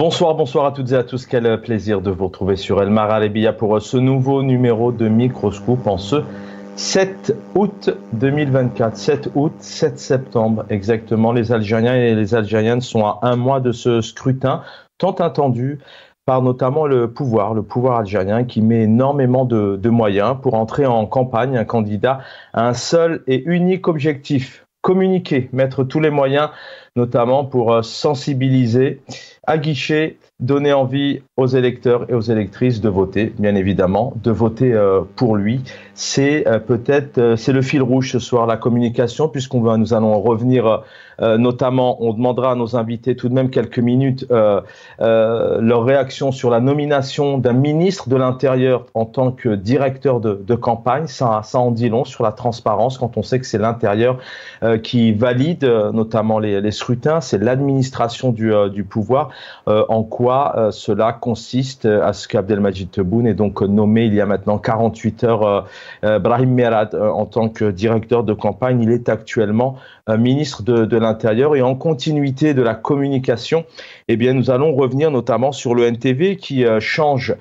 Bonsoir, bonsoir à toutes et à tous. Quel plaisir de vous retrouver sur El Maralebia pour ce nouveau numéro de Microscoop en ce 7 août 2024. 7 août, 7 septembre exactement. Les Algériens et les Algériennes sont à un mois de ce scrutin tant attendu par notamment le pouvoir algérien qui met énormément de moyens pour entrer en campagne. Un candidat a un seul et unique objectif: communiquer, mettre tous les moyens, notamment pour sensibiliser, aguicher, donner envie aux électeurs et aux électrices de voter, bien évidemment, de voter pour lui. C'est c'est le fil rouge ce soir, la communication, nous allons revenir notamment, on demandera à nos invités tout de même quelques minutes leur réaction sur la nomination d'un ministre de l'Intérieur en tant que directeur de campagne. Ça en dit long sur la transparence quand on sait que c'est l'Intérieur qui valide notamment les scrutins, c'est l'administration du pouvoir. En quoi cela consiste à ce qu'Abdelmadjid Tebboune est donc nommé il y a maintenant 48 heures Brahim Merad en tant que directeur de campagne. Il est actuellement ministre de l'Intérieur, et en continuité de la communication, eh bien, nous allons revenir notamment sur le NTV qui change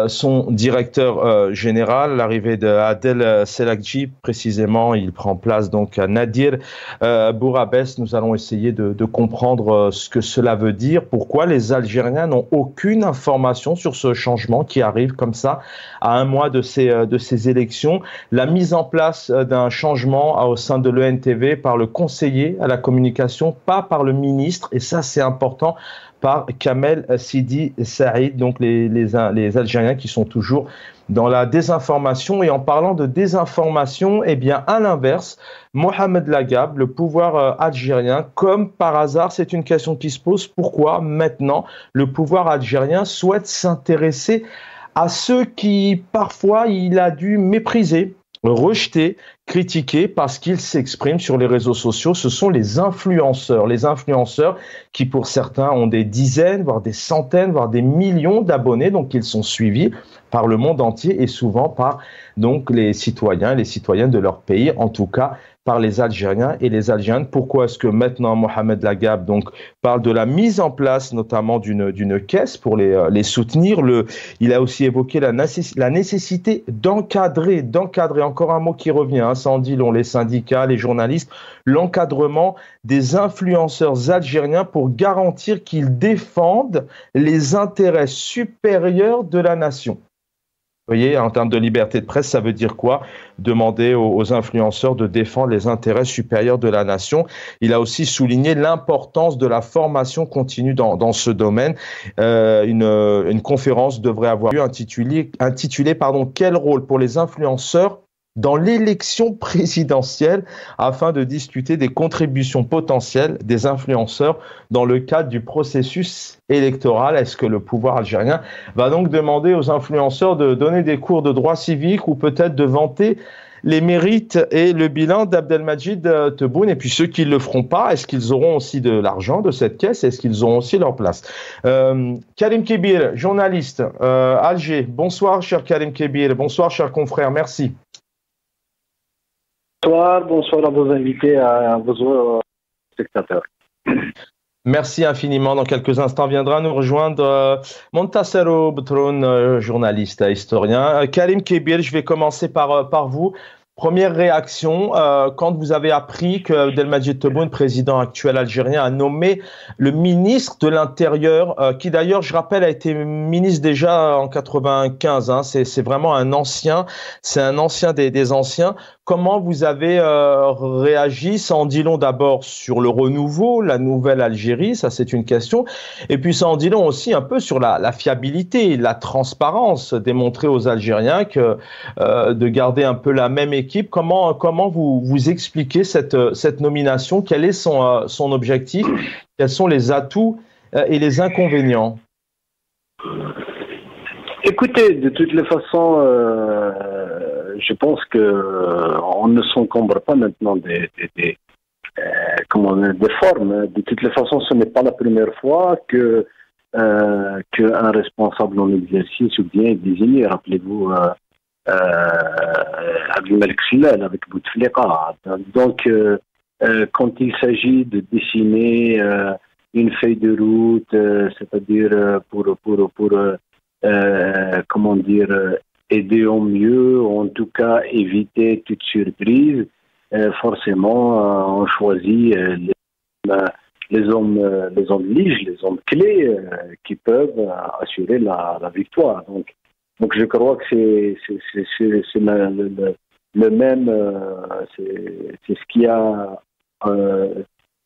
son directeur général. L'arrivée d'Adel Selakji, précisément, il prend place donc à Nadir Bourabès. Nous allons essayer de comprendre ce que cela veut dire, pourquoi les Algériens n'ont aucune information sur ce changement qui arrive comme ça à un mois de ces élections. La mise en place d'un changement au sein de l'ENTV par le conseiller à la communication, pas par le ministre, et ça c'est important, par Kamel Sidi Saïd, donc les Algériens qui sont toujours dans la désinformation. Et en parlant de désinformation, eh bien, à l'inverse, Mohamed Lagab, le pouvoir algérien, comme par hasard, c'est une question qui se pose: pourquoi maintenant le pouvoir algérien souhaite s'intéresser à ceux qui, parfois, il a dû mépriser, rejeter, critiquer parce qu'ils s'expriment sur les réseaux sociaux? Ce sont les influenceurs. Les influenceurs qui, pour certains, ont des dizaines, voire des centaines, voire des millions d'abonnés, donc ils sont suivis par le monde entier et souvent par donc les citoyens et les citoyennes de leur pays, en tout cas par les Algériens et les Algériennes. Pourquoi est-ce que maintenant Mohamed Lagab donc parle de la mise en place notamment d'une caisse pour les soutenir? Il a aussi évoqué la nécessité d'encadrer, encore un mot qui revient, hein, ça en dit long, les syndicats, les journalistes, l'encadrement des influenceurs algériens pour garantir qu'ils défendent les intérêts supérieurs de la nation. Vous voyez, en termes de liberté de presse, ça veut dire quoi? Demander aux influenceurs de défendre les intérêts supérieurs de la nation. Il a aussi souligné l'importance de la formation continue dans ce domaine. Une conférence devrait avoir lieu intitulée Quel rôle pour les influenceurs dans l'élection présidentielle, afin de discuter des contributions potentielles des influenceurs dans le cadre du processus électoral. Est-ce que le pouvoir algérien va donc demander aux influenceurs de donner des cours de droit civique, ou peut-être de vanter les mérites et le bilan d'Abdelmadjid Tebboune? Et puis ceux qui ne le feront pas, est-ce qu'ils auront aussi de l'argent de cette caisse? Est-ce qu'ils auront aussi leur place? Karim Kébir, journaliste, Alger. Bonsoir, cher Karim Kébir. Bonsoir, chers confrères. Merci. Bonsoir à vos invités, à vos spectateurs. Merci infiniment. Dans quelques instants viendra nous rejoindre Montassero Boutroun, journaliste, historien. Karim Kébir, je vais commencer par vous. Première réaction, quand vous avez appris que Abdelmadjid Tebboune, président actuel algérien, a nommé le ministre de l'Intérieur, qui d'ailleurs, je rappelle, a été ministre déjà en 95, hein, c'est vraiment un ancien, c'est un ancien des anciens. Comment vous avez réagi? Ça en dit long d'abord sur le renouveau, la nouvelle Algérie, ça c'est une question. Et puis ça en dit long aussi un peu sur la fiabilité, la transparence, démontrer aux Algériens que de garder un peu la même équipe. Comment vous expliquez cette nomination? Quel est son objectif? Quels sont les atouts et les inconvénients? Écoutez, de toutes les façons, je pense que on ne s'encombre pas maintenant des formes. De toutes les façons, ce n'est pas la première fois qu'un responsable en exercice ou bien désigné. Rappelez-vous Abdelmalek Fillal avec Bouteflika. Donc, quand il s'agit de dessiner une feuille de route, c'est-à-dire comment dire, aider au mieux, en tout cas éviter toute surprise. Forcément, on choisit les hommes lige, les hommes clés qui peuvent assurer la victoire. Donc je crois que c'est le même, c'est ce qui a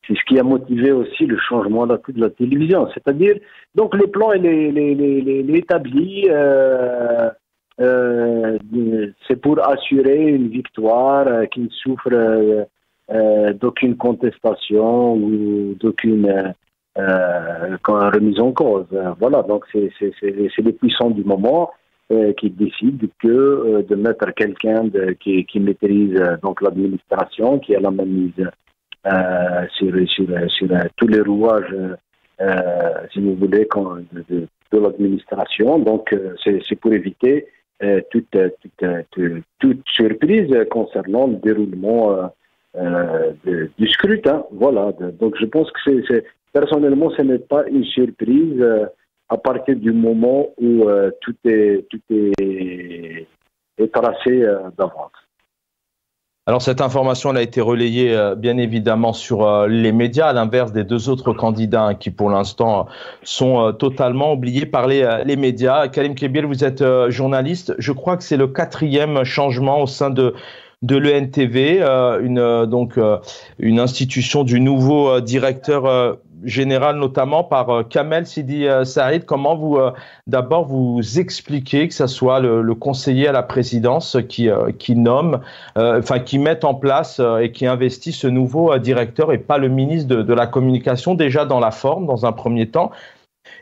c'est ce qui a motivé aussi le changement de la télévision. C'est-à-dire, donc le plan il est établi, c'est pour assurer une victoire qui ne souffre d'aucune contestation ou d'aucune remise en cause. Voilà, donc c'est les puissants du moment qui décident de mettre quelqu'un qui maîtrise donc l'administration, qui a la mainmise sur tous les rouages, si vous voulez, de l'administration. Donc c'est pour éviter toute surprise concernant le déroulement du scrutin. Voilà. Donc je pense que personnellement, ce n'est pas une surprise à partir du moment où tout est tracé d'avance. Alors cette information elle a été relayée bien évidemment sur les médias, à l'inverse des deux autres candidats qui pour l'instant sont totalement oubliés par les médias. Karim Kebir, vous êtes journaliste. Je crois que c'est le 4e changement au sein de l'ENTV, une institution du nouveau directeur général, notamment par Kamel Sidi Saïd. Comment d'abord vous expliquez que ce soit le conseiller à la présidence qui nomme, qui met en place et qui investit ce nouveau directeur et pas le ministre de la Communication, déjà dans la forme, dans un premier temps,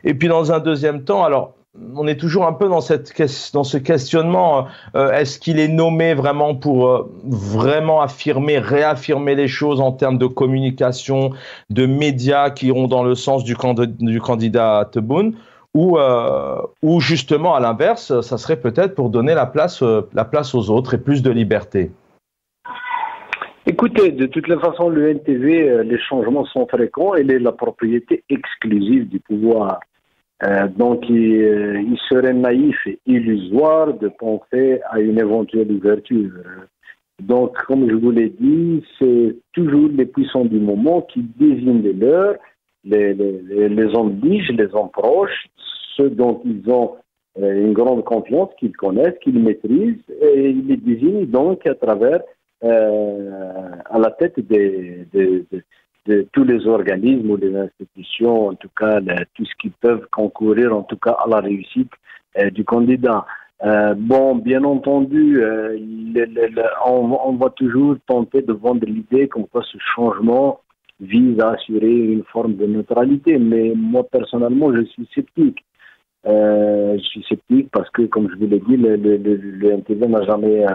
et puis dans un deuxième temps, alors on est toujours un peu dans ce questionnement. Est-ce qu'il est nommé vraiment pour vraiment réaffirmer les choses en termes de communication, de médias qui iront dans le sens du candidat Tebboune, ou justement à l'inverse, ça serait peut-être pour donner la place aux autres et plus de liberté? Écoutez, de toutes les façons, le NTV, les changements sont fréquents. Elle est la propriété exclusive du pouvoir. Donc, il serait naïf et illusoire de penser à une éventuelle ouverture. Donc, comme je vous l'ai dit, c'est toujours les puissants du moment qui désignent les leurs, les hommes liges, les hommes proches, ceux dont ils ont une grande confiance, qu'ils connaissent, qu'ils maîtrisent, et ils les désignent donc à travers, à la tête de tous les organismes ou les institutions, en tout cas, tout ce qui peuvent concourir, en tout cas, à la réussite du candidat. Bon, bien entendu, on va toujours tenter de vendre l'idée comme quoi ce changement vise à assurer une forme de neutralité, mais moi, personnellement, je suis sceptique. Je suis sceptique parce que, comme je vous l'ai dit, le NTV n'a jamais,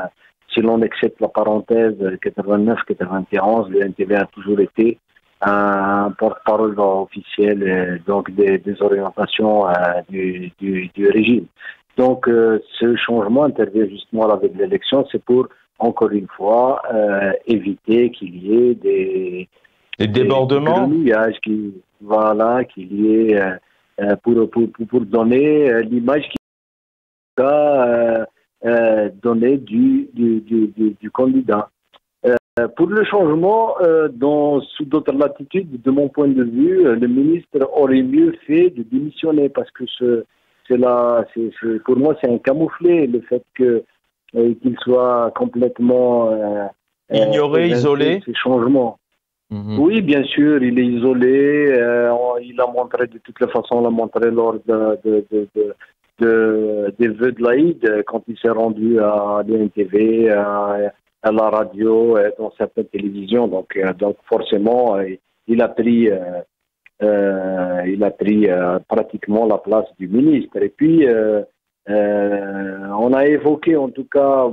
si l'on accepte la parenthèse 89-91, le NTV a toujours été un porte-parole officiel donc des orientations du régime. Donc ce changement intervient justement avec l'élection, c'est pour encore une fois éviter qu'il y ait des débordements, qu'il y ait pour donner l'image qu'il a donnée du candidat. Pour le changement, sous d'autres latitudes, de mon point de vue, le ministre aurait mieux fait de démissionner parce que pour moi, c'est un camouflet, le fait qu'il soit complètement ignoré, isolé. Ces changements. Oui, bien sûr, il est isolé. Il a montré de toutes les façons, lors des vœux de l'Aïd, quand il s'est rendu à l'INTV, à la radio, dans certaines télévisions. Donc forcément, il a pris pratiquement la place du ministre. Et puis, on a évoqué, en tout cas,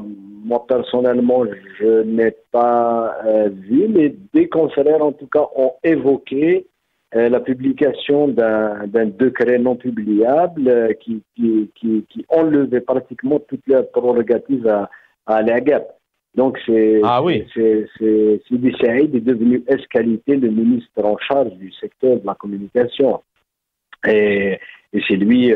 moi personnellement, je n'ai pas vu, mais des confrères, en tout cas, ont évoqué la publication d'un décret non publiable qui enlevait pratiquement toutes les prérogatives à l'AGAP. Donc, Sidi Saïd est devenu ex-qualité le ministre en charge du secteur de la communication. Et c'est lui,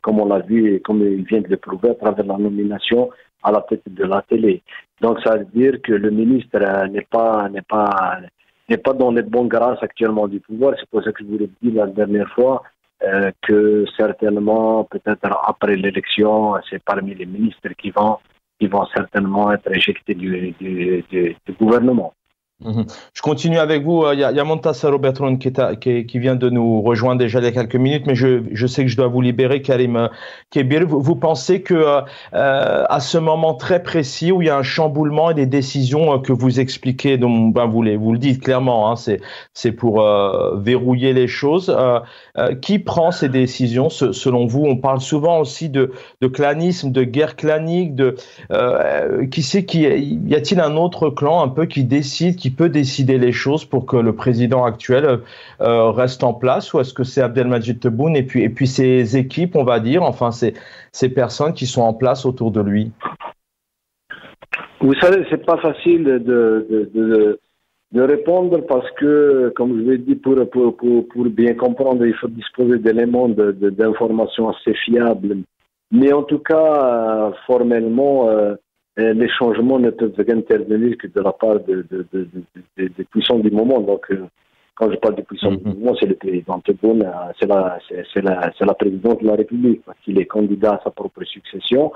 comme on l'a vu et comme il vient de le prouver à travers la nomination à la tête de la télé. Donc, ça veut dire que le ministre n'est pas dans les bons grâces actuellement du pouvoir. C'est pour ça que je vous l'ai dit la dernière fois, que certainement, peut-être après l'élection, c'est parmi les ministres qui vont certainement être éjectés du gouvernement. Je continue avec vous. Il y a Montassaro Bertrand qui vient de nous rejoindre déjà il y a quelques minutes, mais je sais que je dois vous libérer, Karim Kébir. Vous pensez que à ce moment très précis où il y a un chamboulement et des décisions que vous expliquez, donc vous le dites clairement, hein, c'est pour verrouiller les choses. Qui prend ces décisions selon vous? On parle souvent aussi de clanisme, de guerre clanique. Y a-t-il un autre clan un peu qui décide, qui peut décider les choses pour que le président actuel reste en place, ou est-ce que c'est Abdelmadjid Tebboune et puis ses équipes, on va dire, enfin ces personnes qui sont en place autour de lui? Vous savez, c'est pas facile de répondre parce que, comme je l'ai dit, pour bien comprendre, il faut disposer d'éléments d'informations assez fiables. Mais en tout cas, formellement, les changements ne peuvent intervenir que de la part des puissants du moment. Donc, quand je parle des puissants du moment, c'est le président Tebboune, c'est la présidente de la République, parce qu'il est candidat à sa propre succession.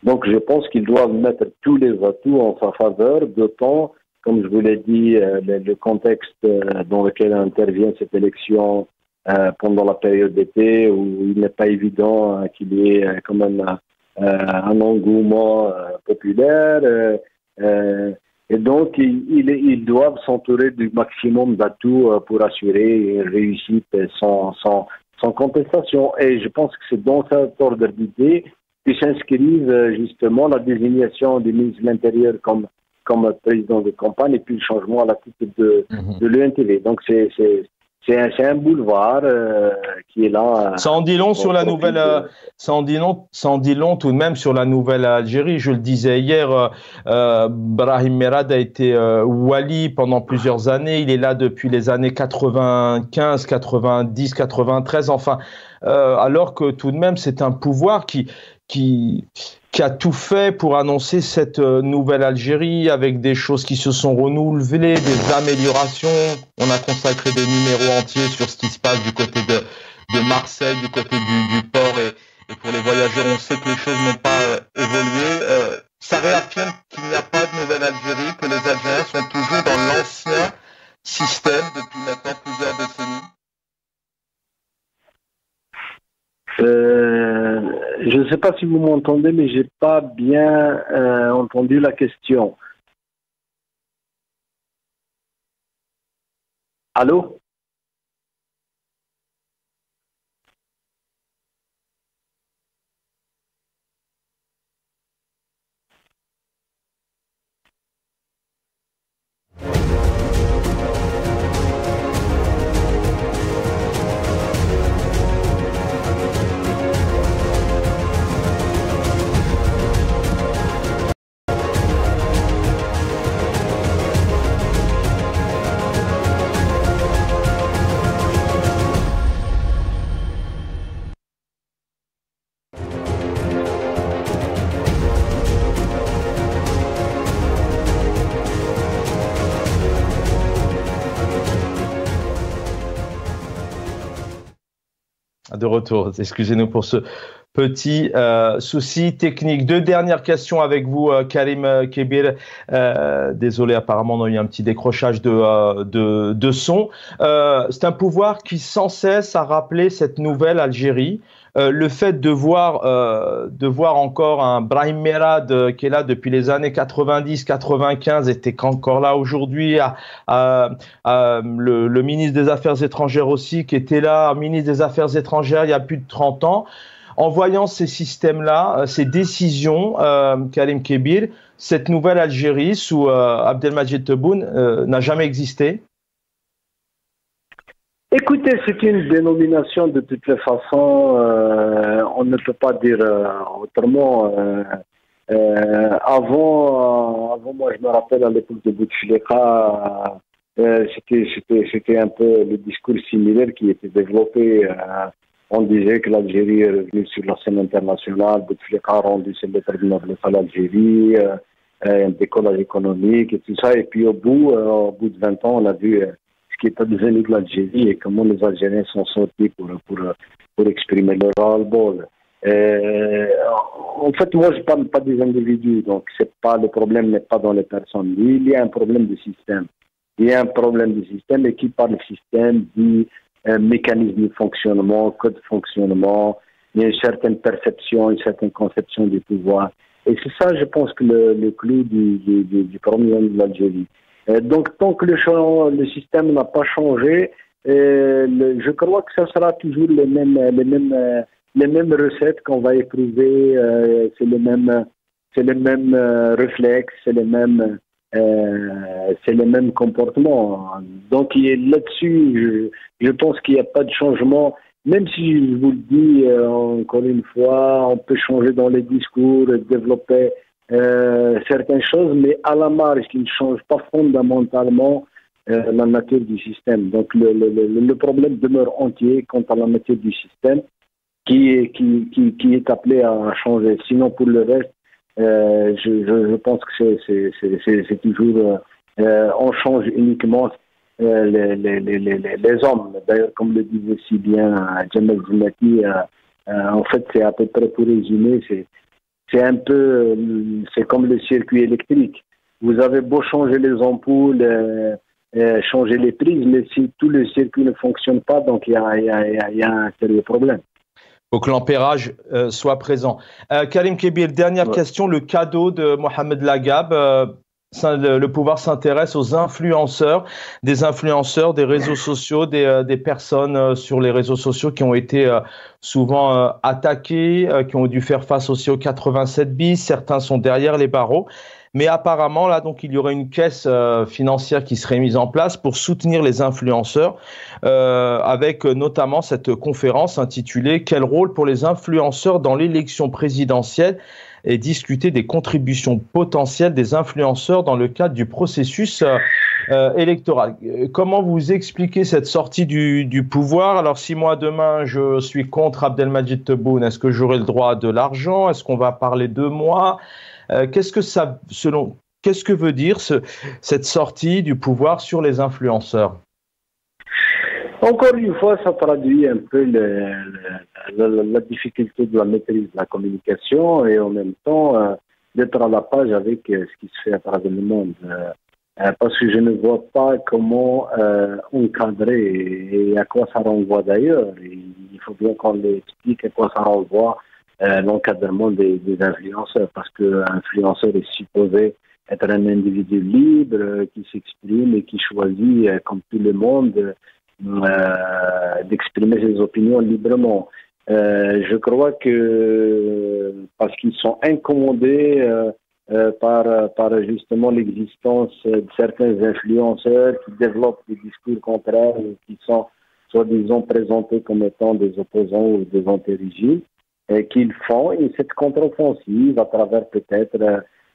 Donc, je pense qu'ils doivent mettre tous les atouts en sa faveur, d'autant, comme je vous l'ai dit, le contexte dans lequel intervient cette élection pendant la période d'été, où il n'est pas évident qu'il y ait quand même un engouement populaire. Et donc, ils doivent s'entourer du maximum d'atouts pour assurer une réussite sans contestation. Et je pense que c'est dans cet ordre d'idée que s'inscrivent justement la désignation du ministre de l'Intérieur comme président de campagne et puis le changement à la tête de l'UNTV. Donc, c'est un boulevard qui est là. Ça en dit long sur la nouvelle. Ça en dit long tout de même sur la nouvelle Algérie. Je le disais hier, Brahim Merad a été wali pendant plusieurs années. Il est là depuis les années 95, 90, 93. Enfin, alors que tout de même, c'est un pouvoir qui a tout fait pour annoncer cette nouvelle Algérie avec des choses qui se sont renouvelées, des améliorations. On a consacré des numéros entiers sur ce qui se passe du côté de Marseille, du côté du port. Et pour les voyageurs, on sait que les choses n'ont pas évolué. Ça réaffirme qu'il n'y a pas de nouvelle Algérie, que les Algériens sont toujours dans l'ancien système depuis maintenant plusieurs décennies. Je ne sais pas si vous m'entendez, mais j'ai pas bien entendu la question. Allô? De retour, excusez-nous pour ce petit souci technique. Deux dernières questions avec vous, Karim Kébir. Désolé, apparemment, on a eu un petit décrochage de son. C'est un pouvoir qui sans cesse a rappelé cette nouvelle Algérie. Le fait de voir encore un Brahim Merad qui est là depuis les années 90-95 était encore là aujourd'hui, le ministre des Affaires étrangères aussi qui était là, ministre des Affaires étrangères il y a plus de 30 ans. En voyant ces systèmes-là, ces décisions, Karim Kébir, cette nouvelle Algérie sous Abdelmadjid Tebboune n'a jamais existé? Écoutez, c'est une dénomination de toutes les façons, on ne peut pas dire autrement. Avant je me rappelle à l'époque de Bouteflika, c'était un peu le discours similaire qui était développé. On disait que l'Algérie est revenue sur la scène internationale, Bouteflika a rendu ses lettres de noblesse à l'Algérie, un décollage économique et tout ça. Et puis au bout de 20 ans, on a vu ce qui est devenu de l'Algérie et comment les Algériens sont sortis pour exprimer leur ras-le-bol. En fait, moi, je ne parle pas des individus, donc le problème n'est pas dans les personnes. Il y a un problème de système. Il y a un problème de système et qui parle de système dit mécanisme de fonctionnement, code de fonctionnement, il y a une certaine perception, une certaine conception du pouvoir. Et c'est ça, je pense, que le clou du problème de l'Algérie. Donc, tant que le système n'a pas changé, je crois que ça sera toujours les mêmes recettes qu'on va éprouver, c'est les mêmes réflexes, c'est les mêmes comportements. Donc là-dessus, je pense qu'il n'y a pas de changement. Même si je vous le dis encore une fois, on peut changer dans les discours, développer certaines choses, mais à la marge, qui ne change pas fondamentalement la nature du système. Donc le problème demeure entier quant à la nature du système qui est appelé à changer. Sinon, pour le reste, je pense que c'est toujours on change uniquement les hommes. D'ailleurs, comme le disait si bien Jamel Zimati, en fait, c'est à peu près, pour résumer, c'est comme le circuit électrique. Vous avez beau changer les ampoules, changer les prises, mais si tout le circuit ne fonctionne pas, donc il y a un sérieux problème. Il faut que l'ampérage soit présent. Karim Kébir, dernière question, le cadeau de Mohamed Lagab. Le pouvoir s'intéresse aux influenceurs, des réseaux sociaux, des personnes sur les réseaux sociaux qui ont été souvent attaquées, qui ont dû faire face aussi au 87 bis. Certains sont derrière les barreaux. Mais apparemment, là, donc, il y aurait une caisse financière qui serait mise en place pour soutenir les influenceurs, avec notamment cette conférence intitulée « Quel rôle pour les influenceurs dans l'élection présidentielle ?» et discuter des contributions potentielles des influenceurs dans le cadre du processus électoral. Comment vous expliquez cette sortie du pouvoir? Alors, si moi, demain, je suis contre Abdelmadjid Tebboune, est-ce que j'aurai le droit de l'argent? Est-ce qu'on va parler de moi? Qu'est-ce que veut dire cette sortie du pouvoir sur les influenceurs? Encore une fois, ça traduit un peu la difficulté de la maîtrise de la communication et en même temps d'être à la page avec ce qui se fait à travers le monde. Parce que je ne vois pas comment encadrer et à quoi ça renvoie d'ailleurs. Il faut bien qu'on explique à quoi ça renvoie l'encadrement des influenceurs, parce qu'un influenceur est supposé être un individu libre qui s'exprime et qui choisit, comme tout le monde, d'exprimer ses opinions librement. Je crois que parce qu'ils sont incommodés par justement l'existence de certains influenceurs qui développent des discours contraires ou qui sont soi-disant présentés comme étant des opposants ou des anti-régimes, qu'ils font cette contre-offensive à travers peut-être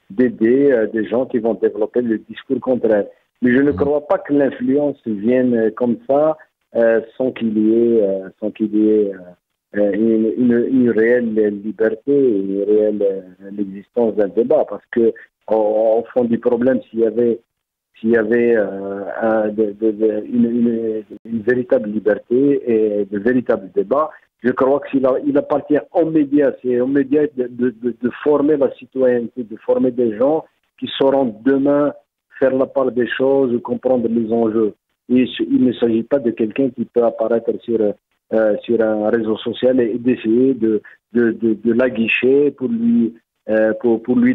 d'aider des gens qui vont développer le discours contraire. Mais je ne crois pas que l'influence vienne comme ça sans qu'il y ait une réelle liberté, une réelle l'existence d'un débat. Parce que au fond du problème, s'il y avait une véritable liberté et de véritables débats, je crois qu'il appartient aux médias, c'est aux médias de former la citoyenneté, de former des gens qui sauront demain faire la part des choses, comprendre les enjeux. Et il ne s'agit pas de quelqu'un qui peut apparaître sur un réseau social et d'essayer de l'aguicher pour lui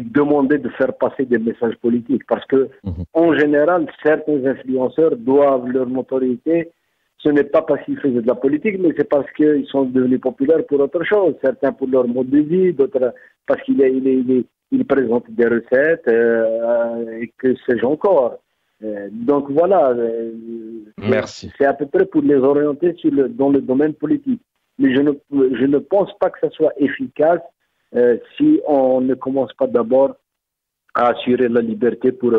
demander de faire passer des messages politiques. Parce que, en général, certains influenceurs doivent leur notoriété. Ce n'est pas parce qu'ils faisaient de la politique, mais c'est parce qu'ils sont devenus populaires pour autre chose. Certains pour leur mode de vie, d'autres parce qu'ils présentent des recettes et que sais-je encore. Donc voilà, merci. C'est à peu près pour les orienter dans le domaine politique. Mais je ne pense pas que ça soit efficace si on ne commence pas d'abord à assurer la liberté pour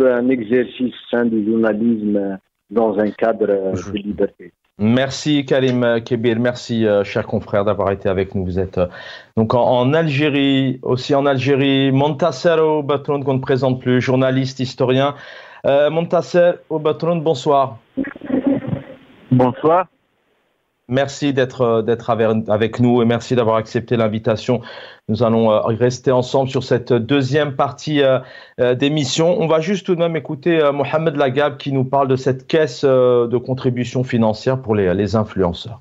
un exercice sain du journalisme dans un cadre de liberté. Merci Karim Kebir, merci cher confrère d'avoir été avec nous. Vous êtes donc en Algérie, aussi en Algérie. Montasser Oubatroun, qu'on ne présente plus, journaliste, historien. Montasser Oubatroun, bonsoir. Bonsoir. Merci d'être avec nous et merci d'avoir accepté l'invitation. Nous allons rester ensemble sur cette deuxième partie d'émission. On va juste tout de même écouter Mohamed Lagab qui nous parle de cette caisse de contribution financière pour les influenceurs.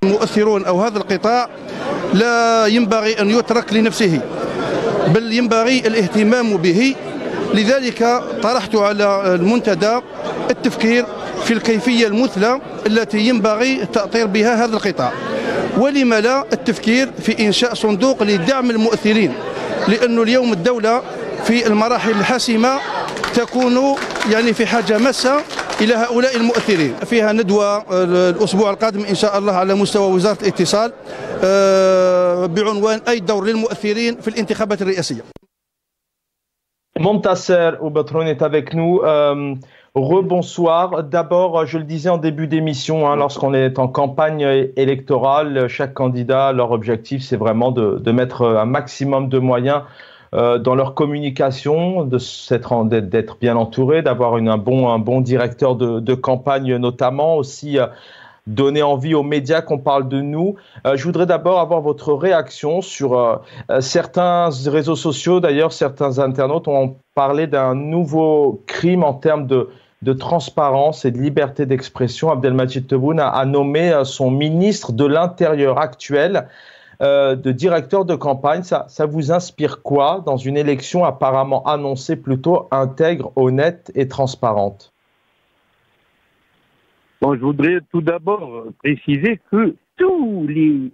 المؤثرون أو هذا القطاع لا ينبغي أن يترك لنفسه بل ينبغي الاهتمام به. لذلك طرحت على المنتدى التفكير في الكيفية المثلى التي ينبغي تأطير بها هذا القطاع، ولما لا التفكير في إنشاء صندوق لدعم المؤثرين، لأن اليوم الدولة في المراحل الحاسمة تكون يعني في حاجة ماسة إلى هؤلاء المؤثرين. فيها ندوة الأسبوع القادم إن شاء الله على مستوى وزارة الاتصال بعنوان أي دور للمؤثرين في الانتخابات الرئاسية. Montasser Oubatroun est avec nous. Rebonsoir. D'abord, je le disais en début d'émission, lorsqu'on est en campagne électorale, chaque candidat, leur objectif, c'est vraiment de mettre un maximum de moyens dans leur communication, d'être bien entouré, d'avoir un bon directeur de campagne notamment, aussi donner envie aux médias qu'on parle de nous. Je voudrais d'abord avoir votre réaction sur certains réseaux sociaux. D'ailleurs, certains internautes ont parlé d'un nouveau crime en termes de transparence et de liberté d'expression. Abdelmajid Tebboune a nommé son ministre de l'Intérieur actuel de directeur de campagne. Ça vous inspire quoi dans une élection apparemment annoncée plutôt intègre, honnête et transparente? Bon, je voudrais tout d'abord préciser que tous les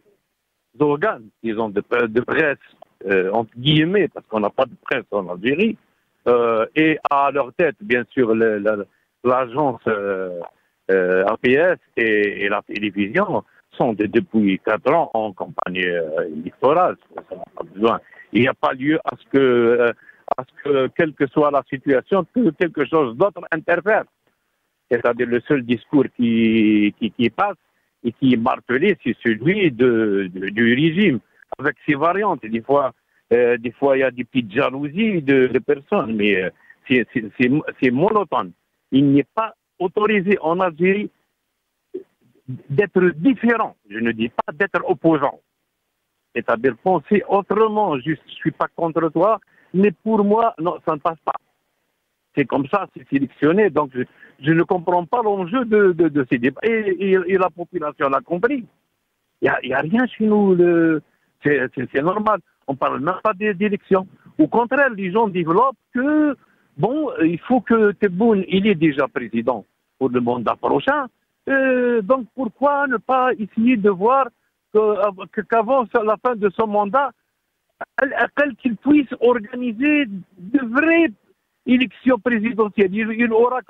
organes, disons, de presse, entre guillemets, parce qu'on n'a pas de presse en Algérie, et à leur tête, bien sûr, l'agence APS et la télévision, sont depuis 4 ans en campagne électorale. Ça n'a pas besoin. Il n'y a pas lieu à ce que, quelle que soit la situation, que quelque chose d'autre interfère. C'est-à-dire le seul discours qui passe et qui est martelé, c'est celui du régime, avec ses variantes. Des fois, il y a des petites jalousies de personnes, mais c'est monotone. Il n'est pas autorisé en Algérie d'être différent. Je ne dis pas d'être opposant. C'est-à-dire penser autrement. Je ne suis pas contre toi, mais pour moi, non, ça ne passe pas. C'est comme ça, c'est sélectionné. Donc, je ne comprends pas l'enjeu de ces débats. Et la population l'a compris. Il n'y a rien chez nous. C'est normal. On ne parle même pas d'élections. Au contraire, les gens développent que, bon, il faut que Tebboune, il est déjà président pour le mandat prochain. Donc, pourquoi ne pas essayer de voir qu'avant la fin de son mandat, qu'il puisse organiser de vraies élections présidentielles. Il aura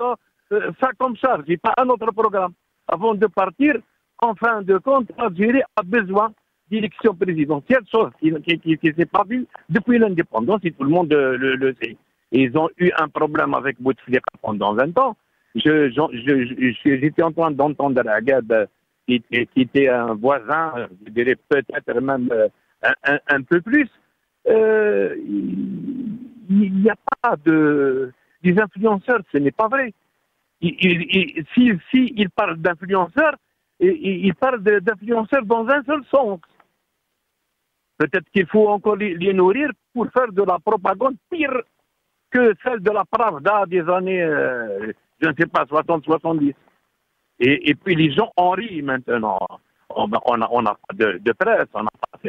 ça comme charge, et pas un autre programme. Avant de partir, en fin de compte, l'Algérie a besoin d'élections présidentielles, chose qui ne s'est pas vue depuis l'indépendance, et tout le monde le sait. Et ils ont eu un problème avec Bouteflika pendant 20 ans. J'étais en train d'entendre Agad, qui était un voisin, je dirais peut-être même un peu plus. Il n'y a pas des influenceurs, ce n'est pas vrai. Il parle d'influenceurs, il parle d'influenceurs dans un seul sens. Peut-être qu'il faut encore les nourrir pour faire de la propagande pire que celle de la Pravda des années, je ne sais pas, 60-70. Et puis les gens en rient maintenant. On n'a pas de presse, on n'a pas...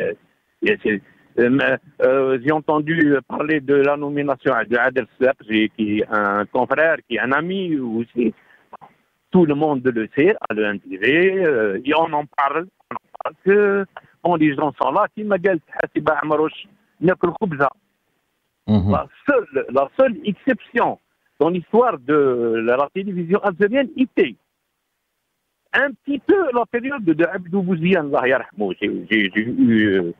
j'ai entendu parler de la nomination de Adel Serge, qui est un confrère, qui est un ami aussi. Tout le monde le sait, à l'ENTV, et on en parle que quand les gens sont là, qui m'a dit la seule exception dans l'histoire de la télévision algérienne était un petit peu la période de Abdou Bouziane, j'ai eu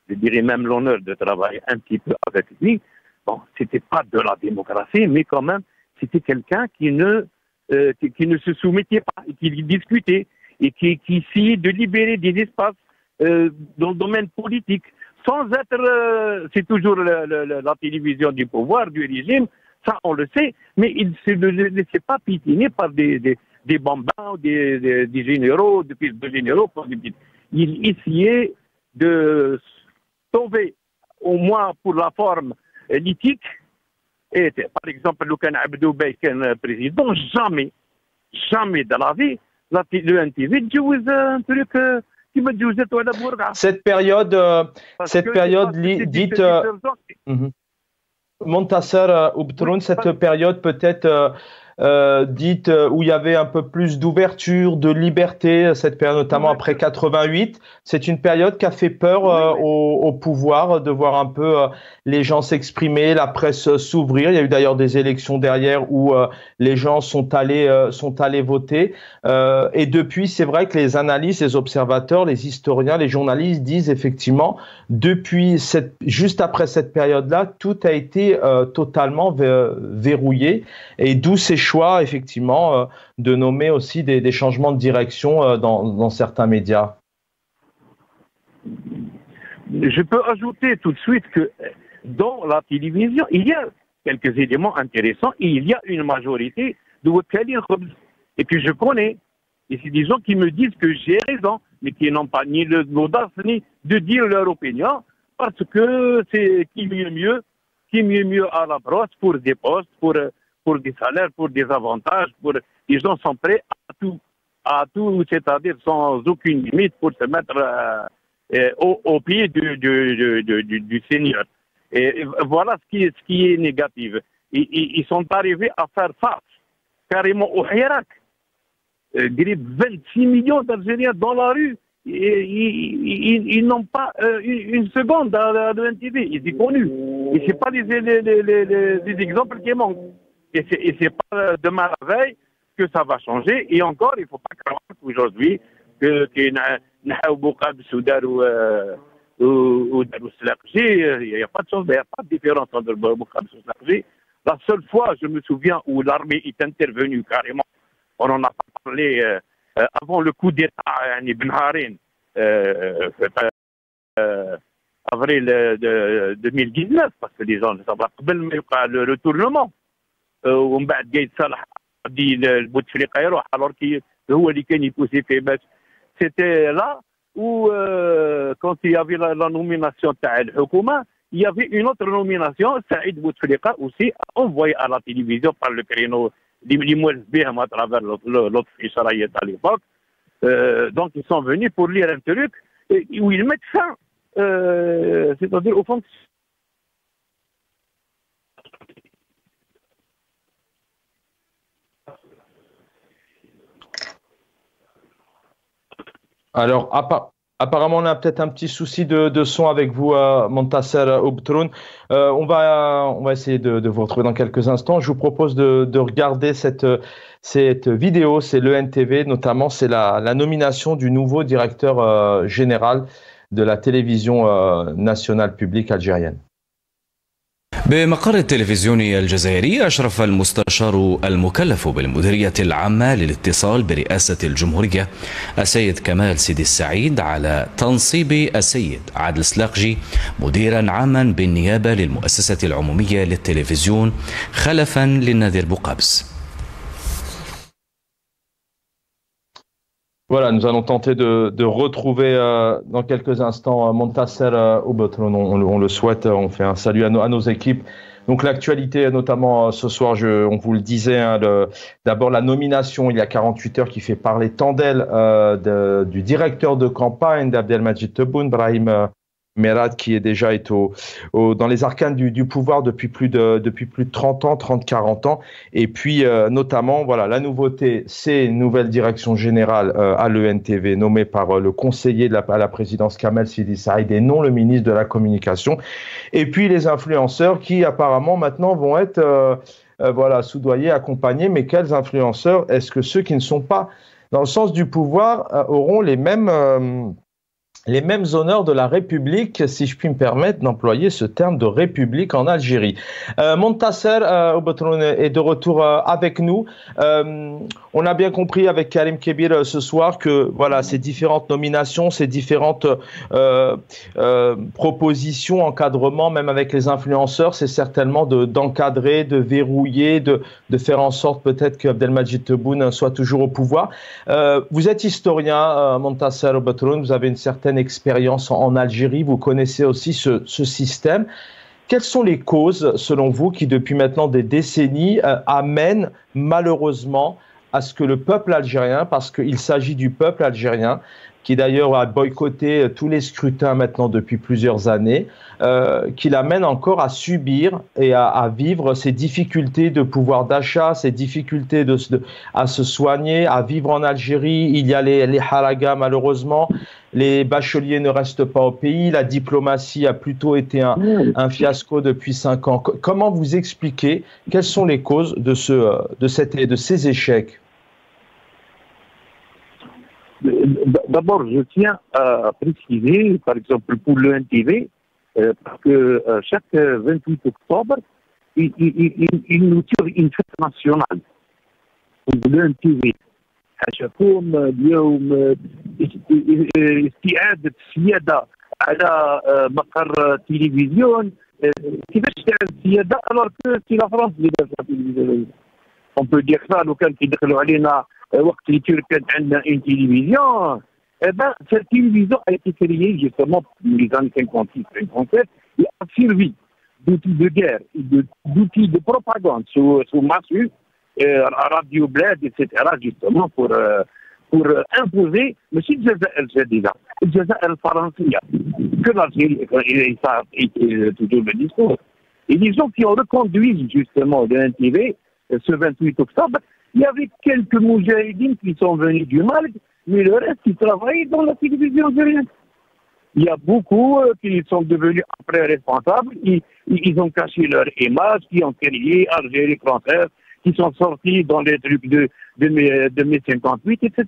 je dirais même l'honneur de travailler un petit peu avec lui. Bon, c'était pas de la démocratie, mais quand même, c'était quelqu'un qui ne se soumettait pas, et qui discutait, et qui essayait de libérer des espaces dans le domaine politique, sans être, c'est toujours la télévision du pouvoir, du régime, ça on le sait, mais il ne se laissait pas piétiner par des bambins, des généraux, des fils de généraux. Il essayait de sauver, au moins pour la forme l'éthique. Et par exemple, le Ken Abdou Bey, président, jamais de la vie, le NTV تجوز un truc كيما تجوزت ولا بورقعة. Cette période dite Montasser Oubtroun, cette période peut-être dite où il y avait un peu plus d'ouverture, de liberté, cette période notamment après 88, c'est une période qui a fait peur au pouvoir de voir un peu les gens s'exprimer, la presse s'ouvrir. Il y a eu d'ailleurs des élections derrière où les gens sont allés voter. Et depuis, c'est vrai que les analystes, les observateurs, les historiens, les journalistes disent effectivement, juste après cette période-là, tout a été totalement verrouillé, et d'où ces choix, effectivement, de nommer aussi des changements de direction dans certains médias. Je peux ajouter tout de suite que dans la télévision, il y a quelques éléments intéressants, et il y a une majorité de Wakalin Khobz. Et puis je connais, et c'est des gens qui me disent que j'ai raison, mais qui n'ont pas ni l'audace ni de dire leur opinion, parce que c'est qui mieux à la brosse pour des postes, pour des salaires, pour des avantages, les gens sont prêts à tout, c'est-à-dire sans aucune limite pour se mettre au pied du Seigneur. Et voilà ce qui est négatif. Ils sont arrivés à faire face carrément au Hirak. 26 millions d'Algériens dans la rue. Ils n'ont pas une seconde à l'NTV. Ils sont connus. Et ce n'est pas des exemples qui manquent. Et c'est pas demain la veille que ça va changer. Et encore, il ne faut pas croire qu'aujourd'hui, il n'y a pas de chance, il n'y a pas de différence entre Boukhabs et Slaqji. La seule fois, je me souviens, où l'armée est intervenue carrément, on en a parlé avant le coup d'État à Ben Harin, avril 2019, parce que les gens ne savent pas le retournement. ومن بعد قايد صالح دي البوتفليقه يروح alors هو اللي كان يبوسي فيه باش c'était là où quand il y avait la nomination تاع الحكومه il y avait une autre nomination Saïd Bouteflika aussi envoyé à la télévision par le créneau اللي مولف بهم à travers l'autre إشرايات à l'époque. Donc ils sont venus pour lire un truc où ils mettent fin c'est-à-dire au fond. Alors, apparemment, on a peut-être un petit souci de son avec vous, Montasser Oubtroun. On va essayer de vous retrouver dans quelques instants. Je vous propose de regarder cette vidéo. C'est le NTV, notamment, c'est la nomination du nouveau directeur général de la télévision nationale publique algérienne. بمقر التلفزيون الجزائري أشرف المستشار المكلف بالمديرية العامة للاتصال برئاسة الجمهورية السيد كمال سيدي السعيد على تنصيب السيد عادل سلاقجي مديرا عاما بالنيابة للمؤسسة العمومية للتلفزيون خلفا للنادر بوقابس. Voilà, nous allons tenter de retrouver dans quelques instants Montasser Oubtroun. On le souhaite, on fait un salut à nos équipes. Donc l'actualité, notamment ce soir, on vous le disait, hein, d'abord la nomination il y a 48 heures qui fait parler tant d'elle du directeur de campagne d'Abdelmadjid Tebboune, Brahim Merad, qui est déjà dans les arcanes du pouvoir depuis plus de 30 ans, 30-40 ans. Et puis, notamment, voilà, la nouveauté, c'est une nouvelle direction générale à l'ENTV, nommée par le conseiller à la présidence Kamel Sidi Saïd et non le ministre de la Communication. Et puis, les influenceurs qui, apparemment, maintenant vont être soudoyés, accompagnés. Mais quels influenceurs? Est-ce que ceux qui ne sont pas dans le sens du pouvoir auront les mêmes les mêmes honneurs de la République, si je puis me permettre d'employer ce terme de République en Algérie. Montasser Oubatroun est de retour avec nous. On a bien compris avec Karim Kébir ce soir que voilà, ces différentes nominations, ces différentes propositions, encadrement, même avec les influenceurs, c'est certainement d'encadrer, de verrouiller, de faire en sorte peut-être que Abdelmadjid Tebboune soit toujours au pouvoir. Vous êtes historien, Montasser Oubatroun, vous avez une certaine expérience en Algérie, vous connaissez aussi ce système. Quelles sont les causes, selon vous, qui depuis maintenant des décennies amènent malheureusement à ce que le peuple algérien, parce qu'il s'agit du peuple algérien, qui d'ailleurs a boycotté tous les scrutins maintenant depuis plusieurs années, qui l'amène encore à subir et à vivre ces difficultés de pouvoir d'achat, ces difficultés à se soigner, à vivre en Algérie. Il y a les haragas malheureusement, les bacheliers ne restent pas au pays, la diplomatie a plutôt été un fiasco depuis 5 ans. Comment vous expliquez quelles sont les causes de ces échecs? D'abord, je tiens à préciser, par exemple, pour le NTV, parce que chaque 28 octobre, il nous tire une fête nationale. Le NTV. حشكم اليوم استعادة السيادة على مقر التلفزيون كيفاش تعاد السيادة alors que c'est la France اللي دارت التلفزيون. On peut dire ça لو كان كيدخلوا علينا وقت اللي كانت عندنا une télévision. Eh ben, cette télévision a été créée justement dans les années 56-57 et a servi d'outil de guerre et d'outil de propagande sous massue, Radio Bled, etc., justement pour imposer le site Al-Jadida, Al-Faransiyya, que l'Algérie, et ça a été toujours le discours. Et les gens qui ont reconduit justement le NTV ce 28 octobre, il y avait quelques moujahidines qui sont venus du Maroc, mais le reste qui travaillaient dans la télévision algérienne. Il y a beaucoup qui sont devenus après responsables, ils ont caché leur image, qui ont créé Algérie française, qui sont sortis dans les trucs de mai 58, etc.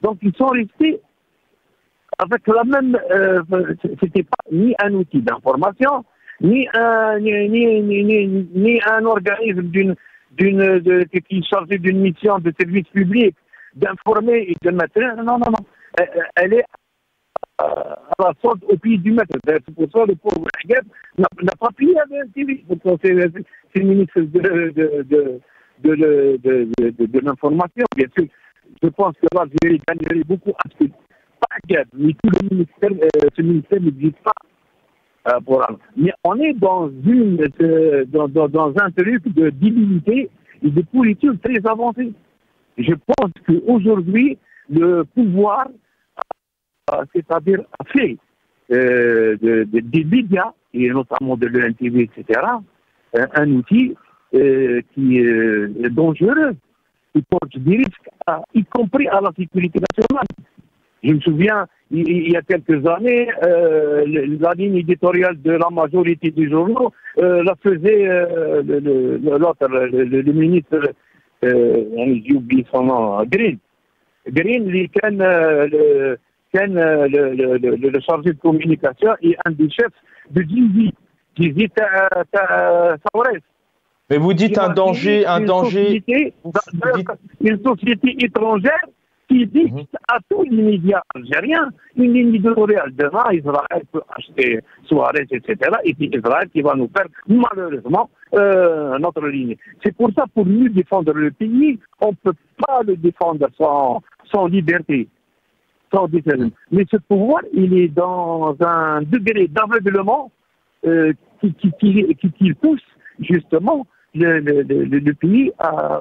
Donc ils sont restés avec la même... c'était pas ni un outil d'information, ni un organisme qui est chargé d'une mission de service public, d'informer et de mettre... Non. Elle est à la sorte au pied du maître. C'est pour ça que le pauvre Agueb n'a pas payé à TV. C'est le ministre de l'information. Bien sûr, je pense que l'Algérie gagnerait beaucoup à ce que pas Agueb, mais tout le ministère, ce ministère n'existe pas. Mais on est dans un truc de divinité et de politique très avancée. Je pense qu'aujourd'hui, le pouvoir, c'est-à-dire fait des médias, et notamment de l'ENTV, etc., un outil qui est dangereux, qui porte des risques, y compris à la sécurité nationale. Je me souviens, il y a quelques années, la ligne éditoriale de la majorité des journaux la faisait le ministre, j'ai oublié son nom, Green, qui le chargé de communication et un des chefs de Djibouti, qui était à Saourès. Mais vous dites un danger... Une société étrangère qui dicte à tous les médias algériens une ligne éditoriale. Demain, Israël peut acheter Suarez, etc. Et c'est Israël qui va nous faire, malheureusement, notre ligne. C'est pour ça, pour mieux défendre le pays, on ne peut pas le défendre sans liberté. Mais ce pouvoir, il est dans un degré d'aveuglement qui pousse justement le pays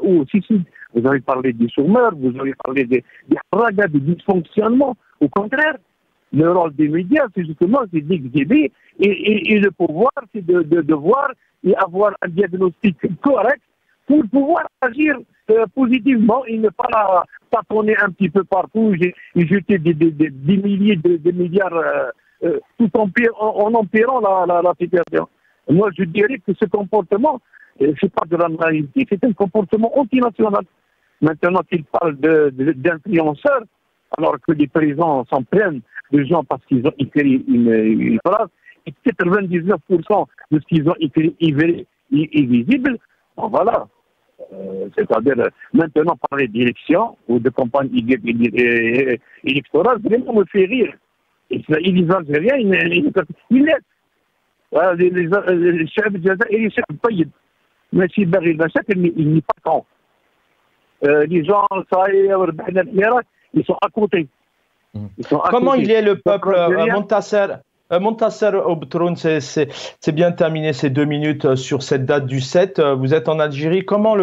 au suicide. Vous avez parlé des chômeurs, vous avez parlé des ragas, des dysfonctionnements. Au contraire, le rôle des médias, c'est justement d'exhiber et le pouvoir, c'est de voir et avoir un diagnostic correct pour pouvoir agir positivement et ne pas tâtonner un petit peu partout et jeter des milliers de milliards tout en empirant la situation. Moi, je dirais que ce comportement, c'est pas de la naïveté, c'est un comportement antinational. Maintenant qu'il parle d'influenceurs, alors que les prisons sont pleines de gens parce qu'ils ont écrit une phrase, et 99% de ce qu'ils ont écrit est visible. Bon, voilà. C'est-à-dire, maintenant, parler d'élections ou de campagne électorale, vraiment me fait rire. Et les Algériens, ils laissent. الشعب الجزائري شعب طيب ماشي باغي المشاكل il n'est pas con. Les gens, ça y est, ils sont à côté. Comment il est le peuple, Montasser Obtroun, c'est bien terminé ces 2 minutes sur cette date du 7. Vous êtes en Algérie. Comment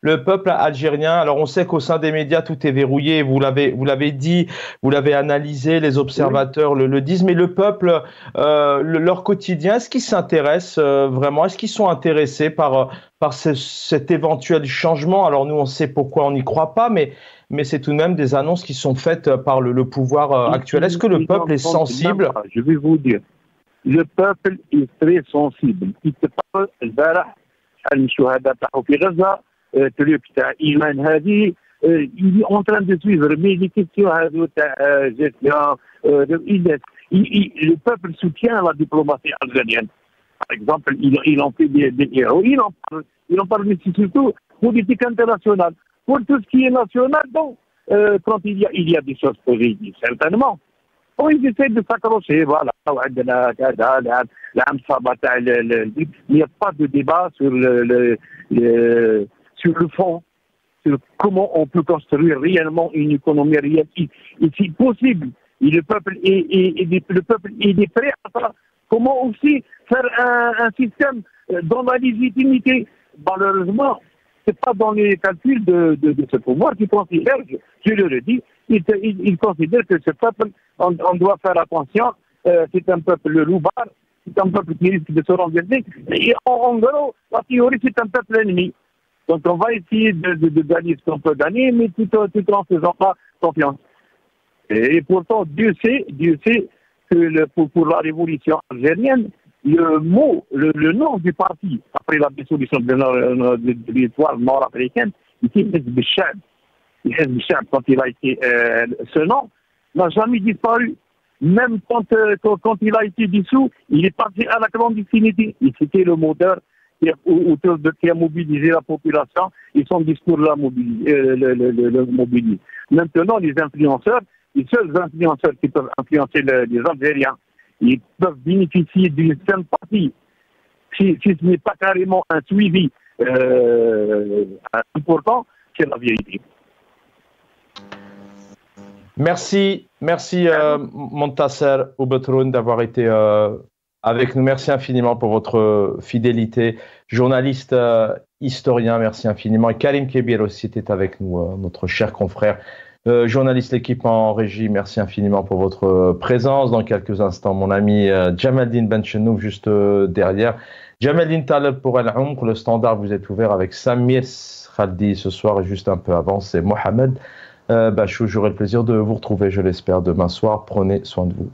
le peuple algérien, alors on sait qu'au sein des médias tout est verrouillé, vous l'avez dit, vous l'avez analysé, les observateurs le disent, mais le peuple, leur quotidien, est-ce qu'ils s'intéressent vraiment, est-ce qu'ils sont intéressés par cet éventuel changement? Alors nous on sait pourquoi on n'y croit pas, mais c'est tout de même des annonces qui sont faites par le pouvoir actuel. Est-ce que le peuple est sensible? Je vais vous dire, le peuple est très sensible. Il te parle il est en train de suivre, mais les questions le peuple soutient la diplomatie algérienne. Par exemple, il en fait des héros, il en parle, mais surtout politique internationale. Pour tout ce qui est national, donc, quand il y a des choses positives, certainement. Bon, ils essaient de s'accrocher, voilà. Il n'y a pas de débat sur sur le fond, sur comment on peut construire réellement une économie réelle. Et si possible, et le peuple est prêt à ça. Comment aussi faire un système dans la légitimité? Malheureusement, c'est pas dans les calculs de ce pouvoir qui considère, je le redis, il considère que ce peuple, on doit faire attention, c'est un peuple loupard, c'est un peuple qui risque de se renverser, et en gros, la théorie, c'est un peuple ennemi. Donc on va essayer de gagner ce qu'on peut gagner, mais tout en ne faisant pas confiance. Et pourtant, Dieu sait que pour la révolution algérienne, le nom du parti, après la dissolution de l'histoire nord-africaine, c'était Hizb al-Sha'b. Hizb al-Sha'b, quand il a été, ce nom n'a jamais disparu. Même quand il a été dissous, il est passé à la clandestinité. Et c'était le moteur qui a mobilisé la population et son discours le mobilise. Maintenant, les influenceurs, les seuls influenceurs qui peuvent influencer les Algériens, ils peuvent bénéficier d'une sympathie. Si ce n'est pas carrément un suivi important, c'est la vérité. Merci Montasser Obtroun d'avoir été avec nous. Merci infiniment pour votre fidélité. Journaliste, historien, merci infiniment. Et Karim Kebir aussi était avec nous, notre cher confrère. Journaliste l'équipe en régie, merci infiniment pour votre présence. Dans quelques instants, mon ami Jamaldine Benchenouf juste derrière. Jamaldine Taleb pour El Umq, le standard vous êtes ouvert avec Samir Khaldi ce soir et juste un peu avant, c'est Mohamed Bachou. J'aurai le plaisir de vous retrouver, je l'espère, demain soir. Prenez soin de vous.